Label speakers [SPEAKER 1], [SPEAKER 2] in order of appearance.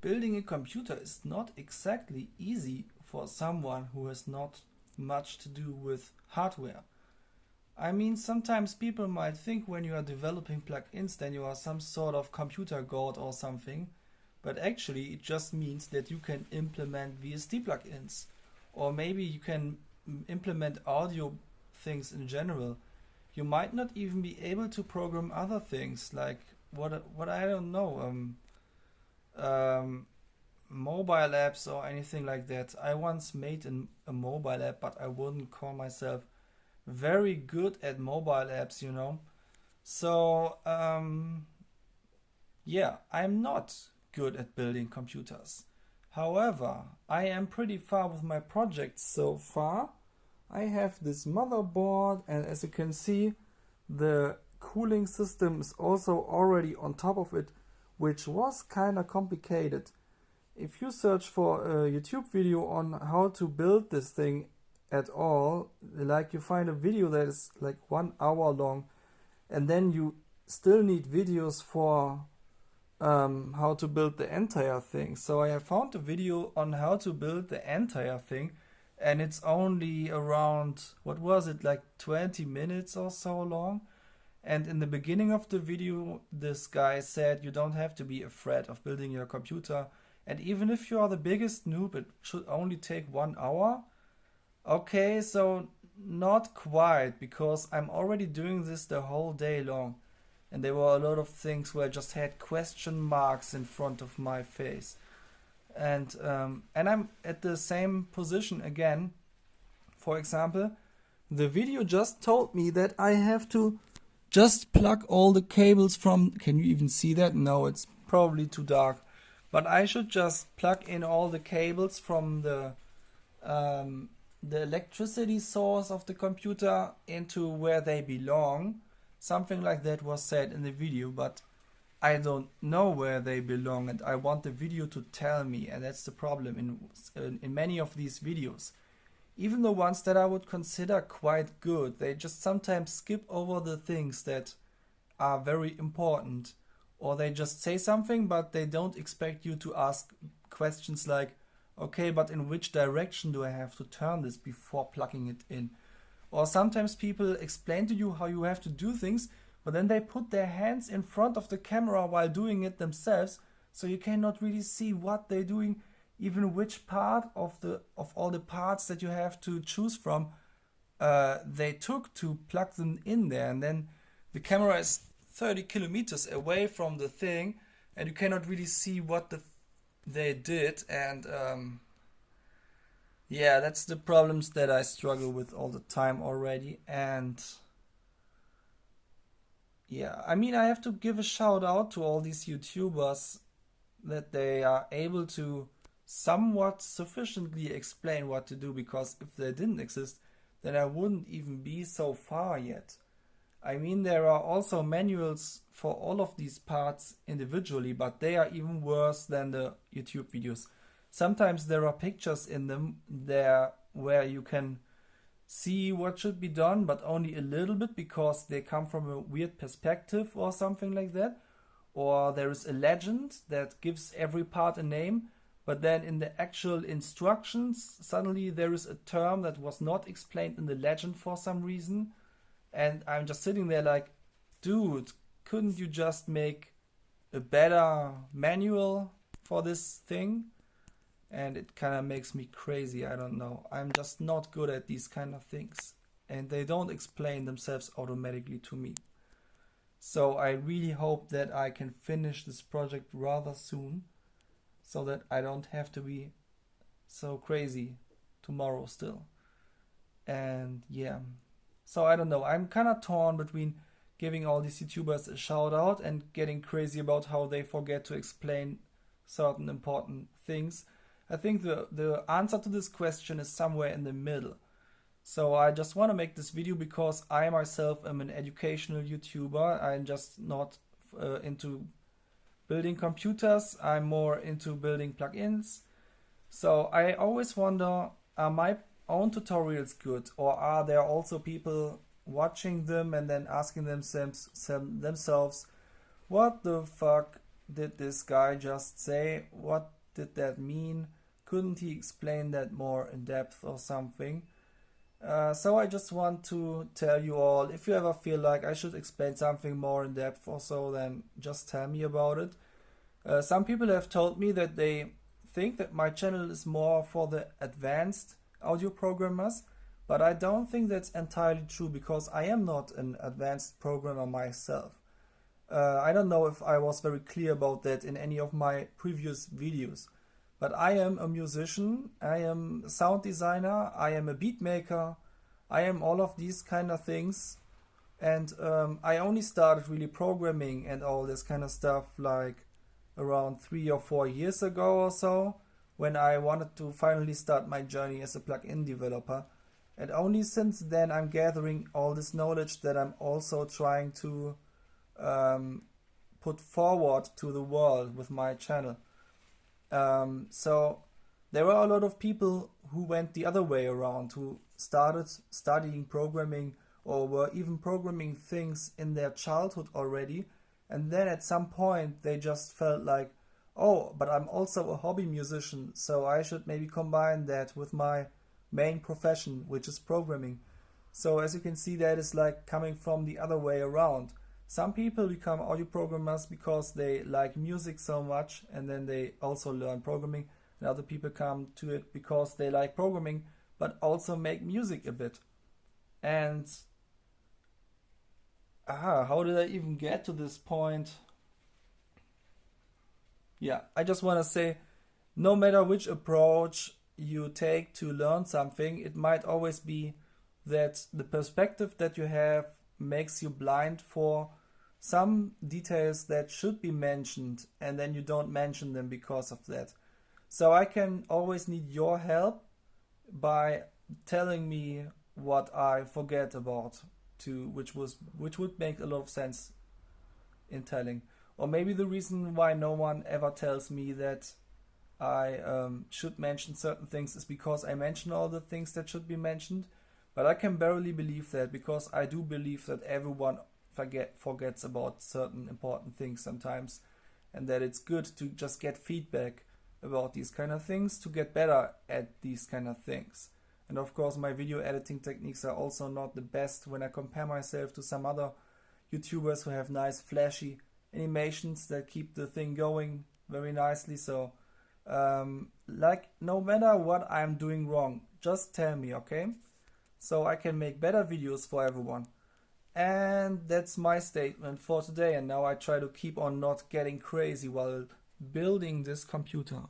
[SPEAKER 1] Building a computer is not exactly easy for someone who has not much to do with hardware. I mean, sometimes people might think when you are developing plugins then you are some sort of computer god or something, but actually it just means that you can implement VST plugins, or maybe you can implement audio things in general. You might not even be able to program other things like what I don't know, mobile apps or anything like that. I once made a mobile app, but I wouldn't call myself very good at mobile apps, you know. So, yeah, I'm not good at building computers. However, I am pretty far with my project so far. I have this motherboard, and as you can see, the cooling system is also already on top of it, which was kinda complicated. If you search for a YouTube video on how to build this thing at all, like you find a video that is like 1 hour long, and then you still need videos for how to build the entire thing. So I have found a video on how to build the entire thing, and it's only around, what was it, like 20 minutes or so long. And in the beginning of the video, this guy said you don't have to be afraid of building your computer. And even if you are the biggest noob, it should only take 1 hour. Okay, so not quite, because I'm already doing this the whole day long. And there were a lot of things where I just had question marks in front of my face. And I'm at the same position again. For example, the video just told me that I have to just plug all the cables from... Can you even see that? No, it's probably too dark. But I should just plug in all the cables from the electricity source of the computer into where they belong. Something like that was said in the video, but I don't know where they belong, and I want the video to tell me, and that's the problem in many of these videos. Even the ones that I would consider quite good, they just sometimes skip over the things that are very important, or they just say something but they don't expect you to ask questions like, okay, but in which direction do I have to turn this before plugging it in? Or sometimes people explain to you how you have to do things, but then they put their hands in front of the camera while doing it themselves, so you cannot really see what they're doing, even which part of all the parts that you have to choose from they took to plug them in there. And then the camera is 30 kilometers away from the thing, and you cannot really see what they did. And yeah, that's the problems that I struggle with all the time already. And yeah, I mean, I have to give a shout out to all these YouTubers that they are able to somewhat sufficiently explain what to do, because if they didn't exist, then I wouldn't even be so far yet. I mean, there are also manuals for all of these parts individually, but they are even worse than the YouTube videos. Sometimes there are pictures in them there where you can see what should be done, but only a little bit because they come from a weird perspective or something like that. Or there is a legend that gives every part a name, but then in the actual instructions, suddenly there is a term that was not explained in the legend for some reason. And I'm just sitting there like, dude, couldn't you just make a better manual for this thing? And it kind of makes me crazy. I don't know. I'm just not good at these kind of things. And they don't explain themselves automatically to me. So I really hope that I can finish this project rather soon, so that I don't have to be so crazy tomorrow still. And yeah. So I don't know. I'm kind of torn between giving all these YouTubers a shout out and getting crazy about how they forget to explain certain important things. I think the answer to this question is somewhere in the middle. So I just want to make this video because I myself am an educational YouTuber. I'm just not into building computers. I'm more into building plugins. So I always wonder, are my own tutorials good, or are there also people watching them and then asking themselves, what the fuck did this guy just say? What did that mean? Couldn't he explain that more in depth or something? So I just want to tell you all, if you ever feel like I should explain something more in depth or so, then just tell me about it. Some people have told me that they think that my channel is more for the advanced audio programmers, but I don't think that's entirely true because I am not an advanced programmer myself. I don't know if I was very clear about that in any of my previous videos, but I am a musician, I am a sound designer, I am a beat maker, I am all of these kind of things, and I only started really programming and all this kind of stuff like around 3 or 4 years ago or so, when I wanted to finally start my journey as a plugin developer. And only since then I'm gathering all this knowledge that I'm also trying to put forward to the world with my channel. So there were a lot of people who went the other way around, who started studying programming or were even programming things in their childhood already, and then at some point they just felt like, oh, but I'm also a hobby musician, so I should maybe combine that with my main profession, which is programming. So as you can see, that is like coming from the other way around. Some people become audio programmers because they like music so much and then they also learn programming, and other people come to it because they like programming but also make music a bit. And how did I even get to this point? Yeah, I just want to say, no matter which approach you take to learn something, it might always be that the perspective that you have makes you blind for some details that should be mentioned, and then you don't mention them because of that. So I can always need your help by telling me what I forget about, which would make a lot of sense in telling. Or maybe the reason why no one ever tells me that I should mention certain things is because I mention all the things that should be mentioned. But I can barely believe that, because I do believe that everyone forgets about certain important things sometimes, and that it's good to just get feedback about these kind of things to get better at these kind of things. And of course, my video editing techniques are also not the best when I compare myself to some other YouTubers who have nice flashy animations that keep the thing going very nicely. So like, no matter what I'm doing wrong, just tell me, okay? So I can make better videos for everyone. And that's my statement for today. And now I try to keep on not getting crazy while building this computer.